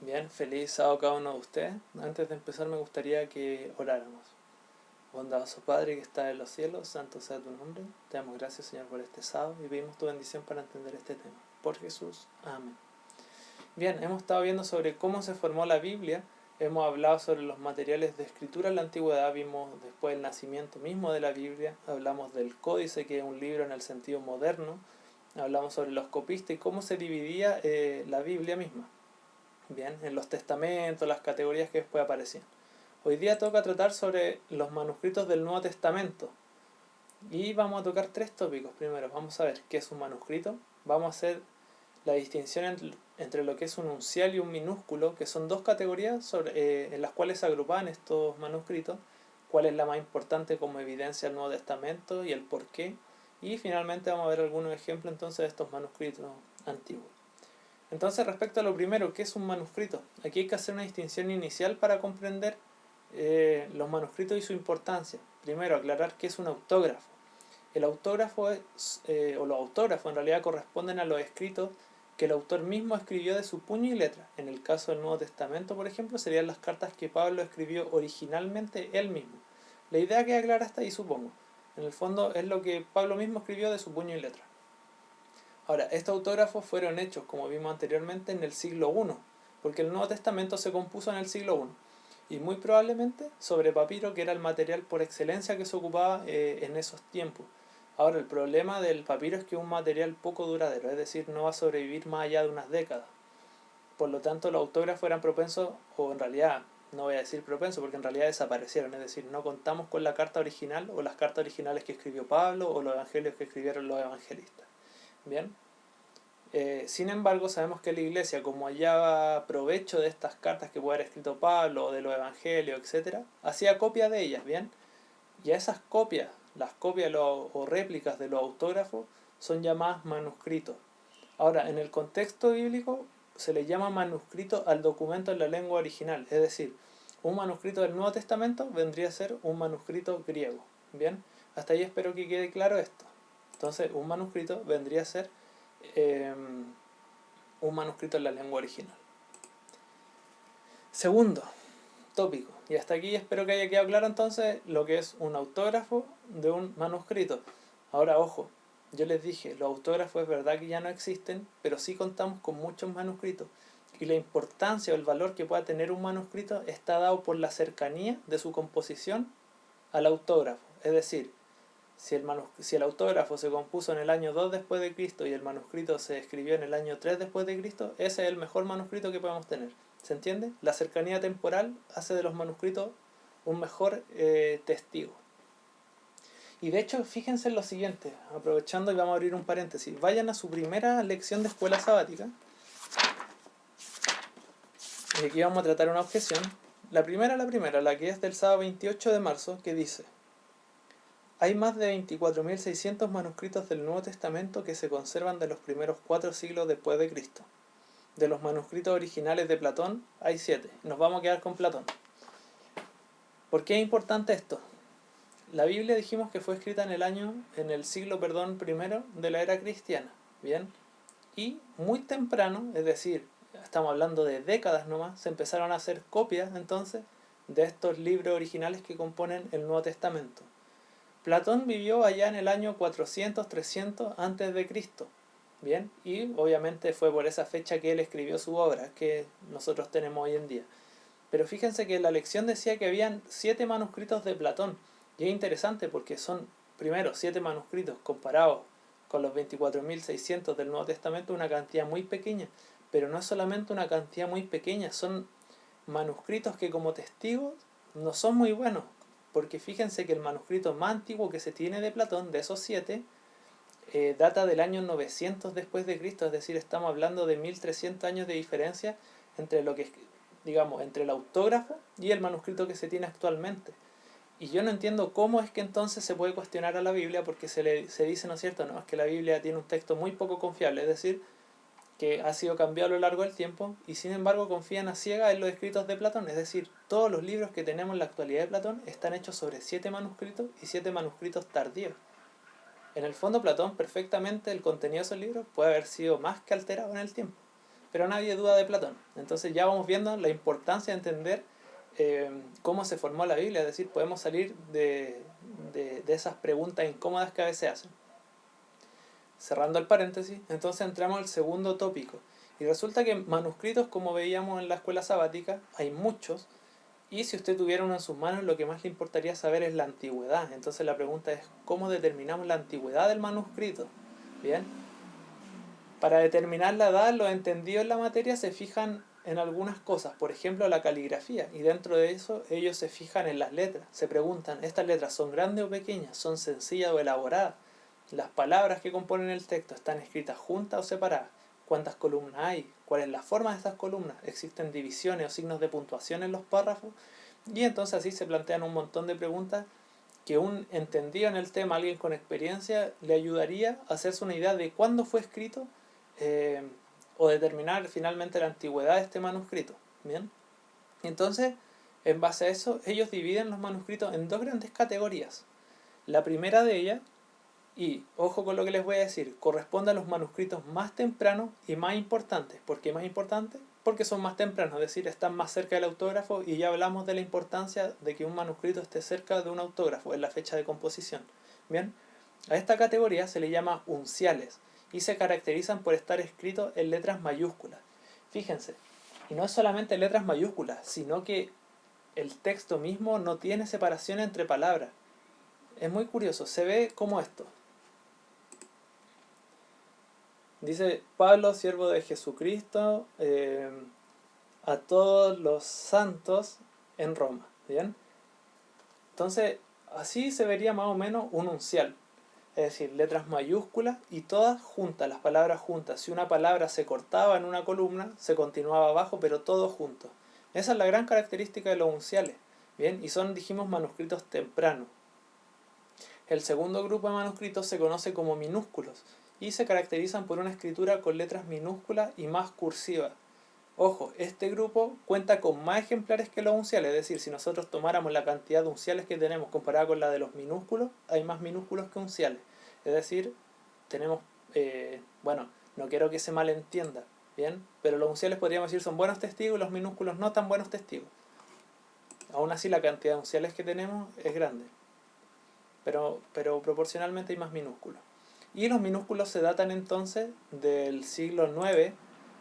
Bien, feliz sábado a cada uno de ustedes. Antes de empezar me gustaría que oráramos. Bondadoso Padre que está en los cielos, santo sea tu nombre. Te damos gracias, Señor, por este sábado y pedimos tu bendición para entender este tema. Por Jesús, amén. Bien, hemos estado viendo sobre cómo se formó la Biblia. Hemos hablado sobre los materiales de escritura en la antigüedad. Vimos después el nacimiento mismo de la Biblia. Hablamos del códice, que es un libro en el sentido moderno. Hablamos sobre los copistas y cómo se dividía la Biblia misma. Bien, en los testamentos, las categorías que después aparecían. Hoy día toca tratar sobre los manuscritos del Nuevo Testamento. Y vamos a tocar tres tópicos. Primero, vamos a ver qué es un manuscrito. Vamos a hacer la distinción entre lo que es un uncial y un minúsculo, que son dos categorías en las cuales se agrupan estos manuscritos. Cuál es la más importante como evidencia del Nuevo Testamento y el por qué. Y finalmente vamos a ver algunos ejemplos entonces de estos manuscritos antiguos. Entonces, respecto a lo primero, ¿qué es un manuscrito? Aquí hay que hacer una distinción inicial para comprender los manuscritos y su importancia. Primero, aclarar qué es un autógrafo. El autógrafo o los autógrafos en realidad corresponden a los escritos que el autor mismo escribió de su puño y letra. En el caso del Nuevo Testamento, por ejemplo, serían las cartas que Pablo escribió originalmente él mismo. La idea queda clara hasta ahí, supongo. En el fondo es lo que Pablo mismo escribió de su puño y letra. Ahora, estos autógrafos fueron hechos, como vimos anteriormente, en el siglo I, porque el Nuevo Testamento se compuso en el siglo I, y muy probablemente sobre papiro, que era el material por excelencia que se ocupaba en esos tiempos. Ahora, el problema del papiro es que es un material poco duradero, es decir, no va a sobrevivir más allá de unas décadas. Por lo tanto, los autógrafos eran propensos, o en realidad, no voy a decir propensos, porque en realidad desaparecieron, es decir, no contamos con la carta original o las cartas originales que escribió Pablo o los evangelios que escribieron los evangelistas. Bien. Sin embargo, sabemos que la Iglesia, como hallaba provecho de estas cartas que puede haber escrito Pablo, o de los evangelios, etc., hacía copia de ellas, ¿bien? Y a esas copias, las copias o réplicas de los autógrafos, son llamadas manuscritos. Ahora, en el contexto bíblico, se le llama manuscrito al documento en la lengua original, es decir, un manuscrito del Nuevo Testamento vendría a ser un manuscrito griego, ¿bien? Hasta ahí espero que quede claro esto. Entonces, un manuscrito vendría a ser un manuscrito en la lengua original. Segundo tópico, y hasta aquí espero que haya quedado claro entonces lo que es un autógrafo de un manuscrito. Ahora, ojo, yo les dije, los autógrafos es verdad que ya no existen, pero sí contamos con muchos manuscritos. Y la importancia o el valor que pueda tener un manuscrito está dado por la cercanía de su composición al autógrafo. Es decir, si el autógrafo se compuso en el año 2 después de Cristo y el manuscrito se escribió en el año 3 después de Cristo, ese es el mejor manuscrito que podemos tener. ¿Se entiende? La cercanía temporal hace de los manuscritos un mejor testigo. Y de hecho, fíjense en lo siguiente, aprovechando y vamos a abrir un paréntesis, vayan a su primera lección de escuela sabática, y aquí vamos a tratar una objeción. La primera, la que es del sábado 28 de marzo, que dice: hay más de 24.600 manuscritos del Nuevo Testamento que se conservan de los primeros 4 siglos después de Cristo. De los manuscritos originales de Platón hay 7. Nos vamos a quedar con Platón. ¿Por qué es importante esto? La Biblia dijimos que fue escrita en el siglo primero de la era cristiana. Bien. Y muy temprano, es decir, estamos hablando de décadas nomás, se empezaron a hacer copias entonces de estos libros originales que componen el Nuevo Testamento. Platón vivió allá en el año 400-300 antes de Cristo. Bien, y obviamente fue por esa fecha que él escribió su obra, que nosotros tenemos hoy en día. Pero fíjense que la lección decía que habían 7 manuscritos de Platón. Y es interesante porque son, primero, 7 manuscritos comparados con los 24.600 del Nuevo Testamento, una cantidad muy pequeña. Pero no es solamente una cantidad muy pequeña, son manuscritos que como testigos no son muy buenos. Porque fíjense que el manuscrito más antiguo que se tiene de Platón, de esos 7, data del año 900 después de Cristo, es decir, estamos hablando de 1300 años de diferencia entre lo que, digamos, entre el autógrafo y el manuscrito que se tiene actualmente. Y yo no entiendo cómo es que entonces se puede cuestionar a la Biblia, porque se dice, ¿no es cierto? No, es que la Biblia tiene un texto muy poco confiable, es decir, que ha sido cambiado a lo largo del tiempo, y sin embargo confían a ciegas en los escritos de Platón. Es decir, todos los libros que tenemos en la actualidad de Platón están hechos sobre 7 manuscritos y 7 manuscritos tardíos. En el fondo, Platón perfectamente, el contenido de esos libros puede haber sido más que alterado en el tiempo. pero nadie duda de Platón. Entonces ya vamos viendo la importancia de entender cómo se formó la Biblia, es decir, podemos salir de esas preguntas incómodas que a veces hacen. Cerrando el paréntesis, entonces entramos al segundo tópico. Y resulta que manuscritos, como veíamos en la escuela sabática, hay muchos, y si usted tuviera uno en sus manos, lo que más le importaría saber es la antigüedad. Entonces la pregunta es, ¿cómo determinamos la antigüedad del manuscrito? Bien, para determinar la edad, los entendidos en la materia se fijan en algunas cosas, por ejemplo la caligrafía, y dentro de eso ellos se fijan en las letras. Se preguntan, ¿estas letras son grandes o pequeñas? ¿Son sencillas o elaboradas? Las palabras que componen el texto están escritas juntas o separadas. ¿Cuántas columnas hay? ¿Cuál es la forma de estas columnas? ¿Existen divisiones o signos de puntuación en los párrafos? Y entonces así se plantean un montón de preguntas que un entendido en el tema, alguien con experiencia, le ayudaría a hacerse una idea de cuándo fue escrito eh, o determinar finalmente la antigüedad de este manuscrito. ¿Bien? Entonces, en base a eso, ellos dividen los manuscritos en dos grandes categorías. La primera de ellas, y ojo con lo que les voy a decir, corresponde a los manuscritos más tempranos y más importantes. ¿Por qué más importantes? Porque son más tempranos, es decir, están más cerca del autógrafo, y ya hablamos de la importancia de que un manuscrito esté cerca de un autógrafo en la fecha de composición. Bien, a esta categoría se le llama unciales y se caracterizan por estar escritos en letras mayúsculas. Fíjense, y no es solamente letras mayúsculas, sino que el texto mismo no tiene separación entre palabras. Es muy curioso, se ve como esto. Dice Pablo, siervo de Jesucristo, a todos los santos en Roma. ¿Bien? Entonces, así se vería más o menos un uncial. Es decir, letras mayúsculas y todas juntas, las palabras juntas. Si una palabra se cortaba en una columna, se continuaba abajo, pero todo junto. Esa es la gran característica de los unciales. Bien, y son, dijimos, manuscritos tempranos. El segundo grupo de manuscritos se conoce como minúsculos y se caracterizan por una escritura con letras minúsculas y más cursiva. Ojo, este grupo cuenta con más ejemplares que los unciales, es decir, si nosotros tomáramos la cantidad de unciales que tenemos comparada con la de los minúsculos, hay más minúsculos que unciales. Es decir, tenemos, bueno, no quiero que se malentienda, ¿bien? Pero los unciales podríamos decir son buenos testigos y los minúsculos no tan buenos testigos. Aún así la cantidad de unciales que tenemos es grande, pero proporcionalmente hay más minúsculos. Y los minúsculos se datan entonces del siglo IX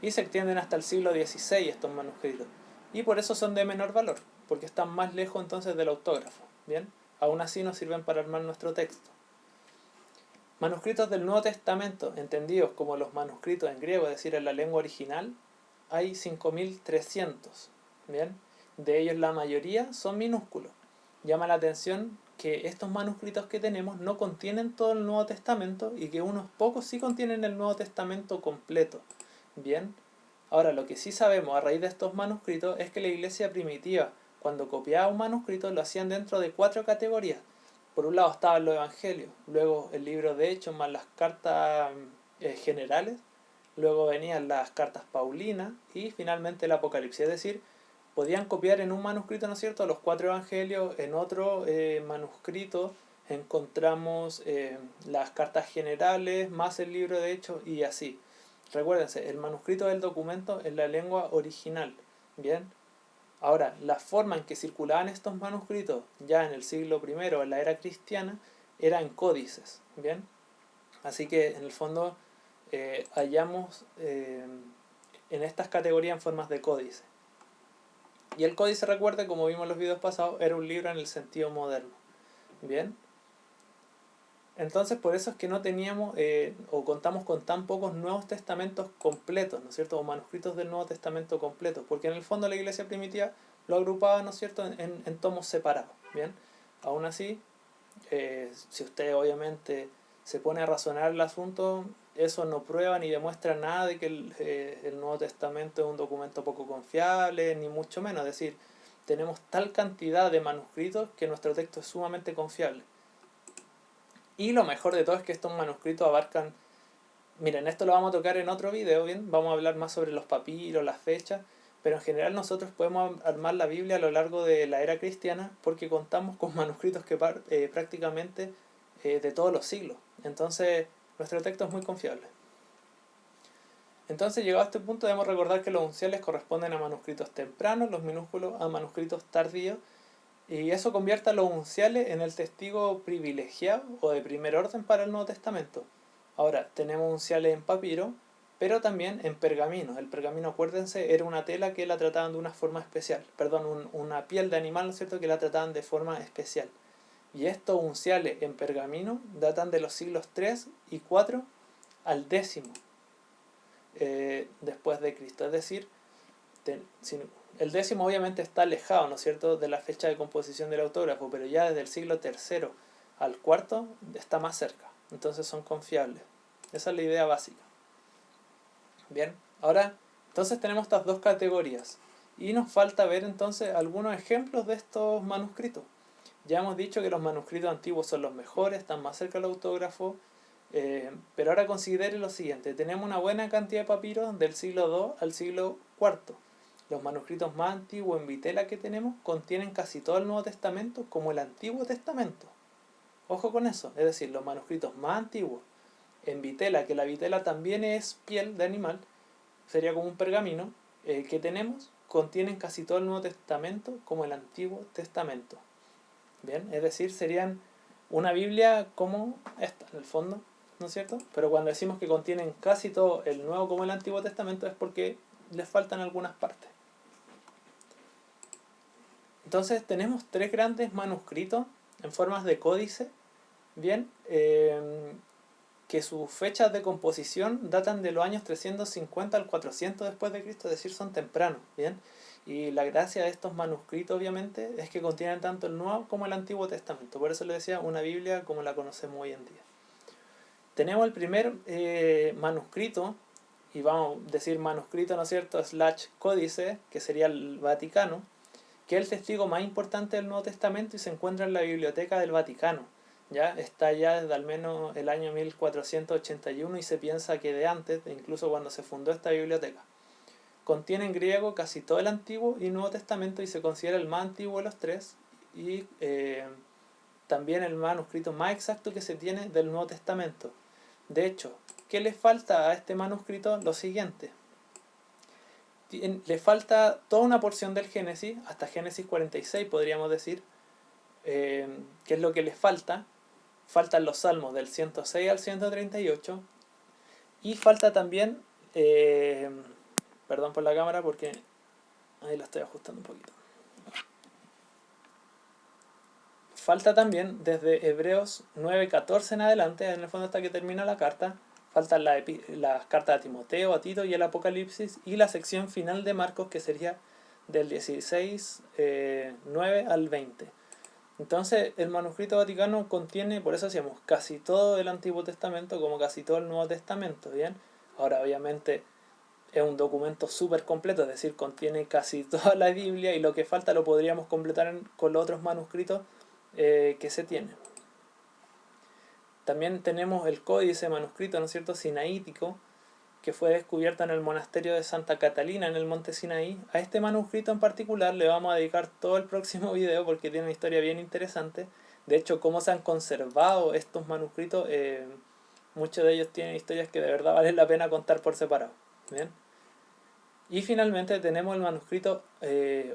y se extienden hasta el siglo XVI estos manuscritos. Y por eso son de menor valor, porque están más lejos entonces del autógrafo. ¿Bien? Aún así nos sirven para armar nuestro texto. Manuscritos del Nuevo Testamento, entendidos como los manuscritos en griego, es decir, en la lengua original, hay 5300. ¿Bien? De ellos la mayoría son minúsculos. Llama la atención que estos manuscritos que tenemos no contienen todo el Nuevo Testamento y que unos pocos sí contienen el Nuevo Testamento completo. Bien, ahora lo que sí sabemos a raíz de estos manuscritos es que la iglesia primitiva, cuando copiaba un manuscrito, lo hacían dentro de 4 categorías. Por un lado estaban los evangelios, luego el libro de Hechos más las cartas generales, luego venían las cartas paulinas y finalmente el Apocalipsis, es decir, podían copiar en un manuscrito, ¿no es cierto?, los 4 evangelios, en otro manuscrito encontramos las cartas generales más el libro de Hechos y así. Recuérdense, el manuscrito del documento es la lengua original. Bien, ahora, la forma en que circulaban estos manuscritos ya en el siglo I, en la era cristiana, era en códices. Bien, así que en el fondo hallamos en estas categorías en formas de códice. Y el códice, recuerde, como vimos en los videos pasados, era un libro en el sentido moderno. Bien, entonces por eso es que no teníamos o contamos con tan pocos Nuevos Testamentos completos, ¿no es cierto?, o manuscritos del Nuevo Testamento completos, porque en el fondo la iglesia primitiva lo agrupaba, ¿no es cierto?, en tomos separados. Bien, aún así, si usted obviamente se pone a razonar el asunto, eso no prueba ni demuestra nada de que el Nuevo Testamento es un documento poco confiable, ni mucho menos. Es decir, tenemos tal cantidad de manuscritos que nuestro texto es sumamente confiable. Y lo mejor de todo es que estos manuscritos abarcan, miren, esto lo vamos a tocar en otro video, ¿bien? Vamos a hablar más sobre los papiros, las fechas, pero en general nosotros podemos armar la Biblia a lo largo de la era cristiana porque contamos con manuscritos que prácticamente de todos los siglos. Entonces, nuestro texto es muy confiable. Entonces, llegado a este punto, debemos recordar que los unciales corresponden a manuscritos tempranos, los minúsculos a manuscritos tardíos, y eso convierte a los unciales en el testigo privilegiado o de primer orden para el Nuevo Testamento. Ahora, tenemos unciales en papiro, pero también en pergamino. El pergamino, acuérdense, era una tela que la trataban de una forma especial. Perdón, una piel de animal, ¿no es cierto?, que la trataban de forma especial. Y estos unciales en pergamino datan de los siglos 3 y 4 al décimo después de Cristo. Es decir, el décimo obviamente está alejado, ¿no es cierto?, de la fecha de composición del autógrafo, pero ya desde el siglo tercero al cuarto está más cerca. Entonces son confiables. Esa es la idea básica. Bien, ahora entonces tenemos estas dos categorías. Y nos falta ver entonces algunos ejemplos de estos manuscritos. Ya hemos dicho que los manuscritos antiguos son los mejores, están más cerca del autógrafo, pero ahora considere lo siguiente. Tenemos una buena cantidad de papiros del siglo II al siglo IV. Los manuscritos más antiguos en vitela que tenemos contienen casi todo el Nuevo Testamento como el Antiguo Testamento. Ojo con eso, es decir, los manuscritos más antiguos en vitela, que la vitela también es piel de animal, sería como un pergamino, que tenemos, contienen casi todo el Nuevo Testamento como el Antiguo Testamento. Bien, es decir, serían una Biblia como esta, en el fondo, ¿no es cierto? Pero cuando decimos que contienen casi todo el Nuevo como el Antiguo Testamento es porque les faltan algunas partes. Entonces tenemos tres grandes manuscritos en formas de códice, bien, que sus fechas de composición datan de los años 350 al 400 después de Cristo, es decir, son tempranos, bien. Y la gracia de estos manuscritos, obviamente, es que contienen tanto el Nuevo como el Antiguo Testamento. Por eso le decía una Biblia como la conocemos hoy en día. Tenemos el primer manuscrito, y vamos a decir manuscrito, ¿no es cierto?, / códice, que sería el Vaticano, que es el testigo más importante del Nuevo Testamento y se encuentra en la Biblioteca del Vaticano. ¿Ya? Está ya desde al menos el año 1481 y se piensa que de antes, incluso cuando se fundó esta biblioteca. Contiene en griego casi todo el Antiguo y Nuevo Testamento y se considera el más antiguo de los tres y también el manuscrito más exacto que se tiene del Nuevo Testamento. De hecho, ¿qué le falta a este manuscrito? Lo siguiente. Le falta toda una porción del Génesis, hasta Génesis 46 podríamos decir, que es lo que les falta. Faltan los salmos del 106 al 138 y falta también, perdón por la cámara porque ahí la estoy ajustando un poquito. Falta también desde Hebreos 9:14 en adelante, en el fondo hasta que termina la carta, faltan las cartas a Timoteo, a Tito y el Apocalipsis y la sección final de Marcos que sería del 16:9 al 20. Entonces el manuscrito vaticano contiene, por eso decíamos, casi todo el Antiguo Testamento como casi todo el Nuevo Testamento, ¿bien? Ahora obviamente es un documento súper completo, es decir, contiene casi toda la Biblia y lo que falta lo podríamos completar con los otros manuscritos que se tienen. También tenemos el códice manuscrito, ¿no es cierto?, sinaítico, que fue descubierto en el monasterio de Santa Catalina en el monte Sinaí. A este manuscrito en particular le vamos a dedicar todo el próximo video porque tiene una historia bien interesante. De hecho, cómo se han conservado estos manuscritos, muchos de ellos tienen historias que de verdad vale la pena contar por separado. ¿Bien? Y finalmente tenemos el manuscrito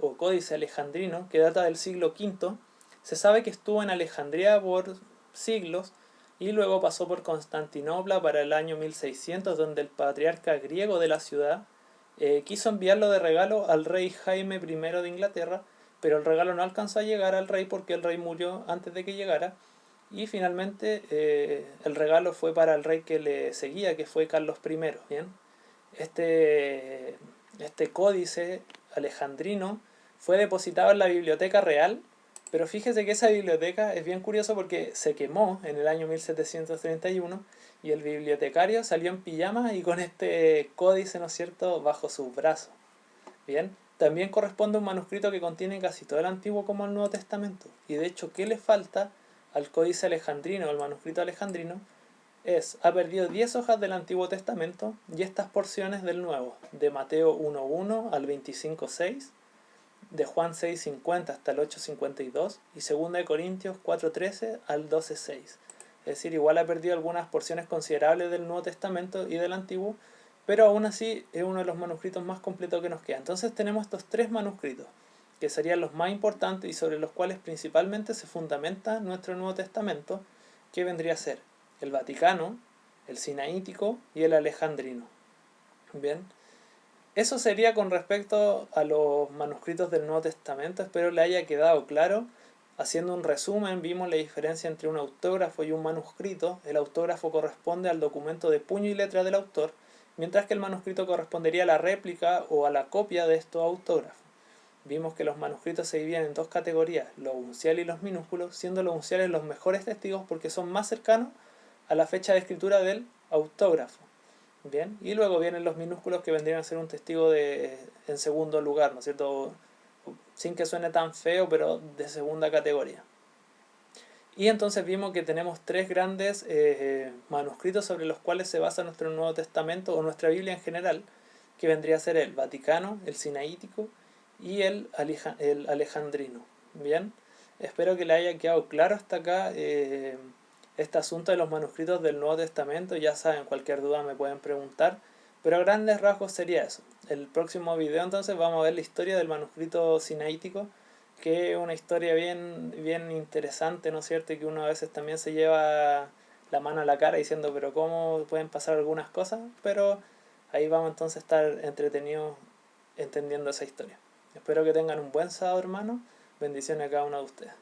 o códice alejandrino que data del siglo V. Se sabe que estuvo en Alejandría por siglos y luego pasó por Constantinopla para el año 1600, donde el patriarca griego de la ciudad quiso enviarlo de regalo al rey Jaime I de Inglaterra, pero el regalo no alcanzó a llegar al rey porque el rey murió antes de que llegara, y finalmente el regalo fue para el rey que le seguía, que fue Carlos I. ¿Bien? Este códice alejandrino fue depositado en la Biblioteca Real, pero fíjese que esa biblioteca es bien curioso porque se quemó en el año 1731 y el bibliotecario salió en pijama y con este códice, ¿no es cierto?, bajo sus brazos. Bien, también corresponde a un manuscrito que contiene casi todo el Antiguo como el Nuevo Testamento. Y de hecho, ¿qué le falta al códice alejandrino, al manuscrito alejandrino? Ha perdido 10 hojas del Antiguo Testamento y estas porciones del Nuevo, de Mateo 1:1 al 25:6, de Juan 6:50 hasta el 8:52 y 2 de Corintios 4:13 al 12:6. Es decir, igual ha perdido algunas porciones considerables del Nuevo Testamento y del Antiguo, pero aún así es uno de los manuscritos más completos que nos queda. Entonces tenemos estos tres manuscritos, que serían los más importantes y sobre los cuales principalmente se fundamenta nuestro Nuevo Testamento, que vendría a ser el Vaticano, el Sinaítico y el Alejandrino. Bien, eso sería con respecto a los manuscritos del Nuevo Testamento. Espero le haya quedado claro. Haciendo un resumen, vimos la diferencia entre un autógrafo y un manuscrito. El autógrafo corresponde al documento de puño y letra del autor, mientras que el manuscrito correspondería a la réplica o a la copia de estos autógrafos. Vimos que los manuscritos se dividen en dos categorías, los unciales y los minúsculos, siendo los unciales los mejores testigos porque son más cercanos a la fecha de escritura del autógrafo. Bien, y luego vienen los minúsculos que vendrían a ser un testigo en segundo lugar, ¿no es cierto? Sin que suene tan feo, pero de segunda categoría. Y entonces vimos que tenemos tres grandes manuscritos sobre los cuales se basa nuestro Nuevo Testamento o nuestra Biblia en general, que vendría a ser el Vaticano, el Sinaítico y el Alejandrino. Bien, espero que le haya quedado claro hasta acá este asunto de los manuscritos del Nuevo Testamento. Ya saben, cualquier duda me pueden preguntar, pero a grandes rasgos sería eso. El próximo video entonces vamos a ver la historia del manuscrito sinaítico, que es una historia bien, bien interesante, ¿no es cierto? Y que uno a veces también se lleva la mano a la cara diciendo, pero ¿cómo pueden pasar algunas cosas? Pero ahí vamos entonces a estar entretenidos entendiendo esa historia. Espero que tengan un buen sábado, hermano. Bendiciones a cada uno de ustedes.